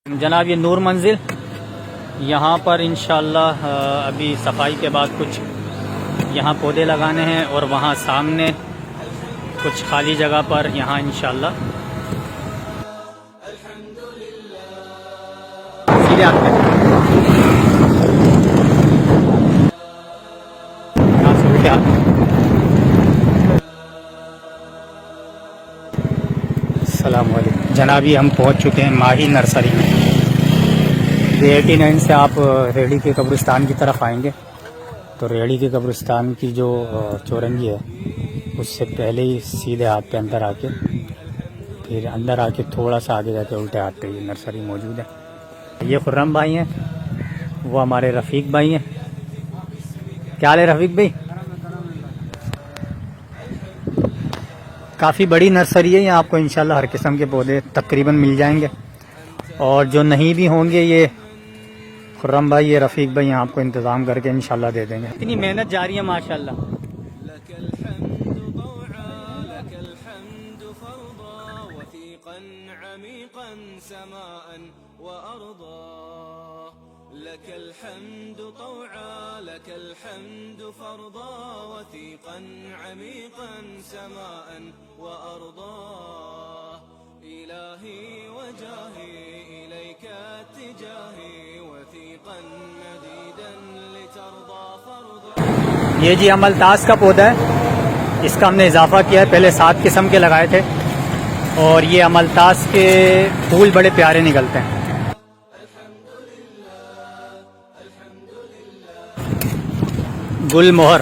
जनाब ये नूर मंजिल, यहाँ पर इंशाअल्लाह अभी सफाई के बाद कुछ यहाँ पौधे लगाने हैं और वहाँ सामने कुछ खाली जगह पर यहाँ इंशाअल्लाह सीधे आते हैं। यहाँ से उल्टे आते हैं। अस्सलाम वालेकुम जनाब, हम पहुँच चुके हैं माही नर्सरी में। 89 से आप रेड़ी के कब्रिस्तान की तरफ आएंगे तो रेड़ी के कब्रिस्तान की जो चौरंगी है उससे पहले ही सीधे हाथ पे अंदर आके, फिर अंदर आके थोड़ा सा आगे जाके उल्टे हाथ पे ये नर्सरी मौजूद है। ये खुर्रम भाई हैं, वो हमारे रफ़ीक भाई हैं। क्या हाल है रफ़ीक भाई? काफ़ी बड़ी नर्सरी है, यहाँ आपको इंशाल्लाह हर किस्म के पौधे तकरीबन मिल जाएंगे। और जो नहीं भी होंगे ये खुर्रम भाई, ये रफ़ीक भाई यहाँ आपको इंतज़ाम करके इंशाल्लाह दे देंगे। इतनी मेहनत जारी है माशाल्लाह। लकल हम्दु तौआ लकल हम्दु फरदा वसीक़न अमीक़न समाअन व अर्दा इलाही वजाही इलैका तिजाही वसीक़न मदीदन लितरदा फरदा। ये जी अमलतास का पौधा है, इसका हमने इजाफा किया है। पहले 7 किस्म के लगाए थे और ये अमलतास के फूल बड़े प्यारे निकलते हैं। गुलमोहर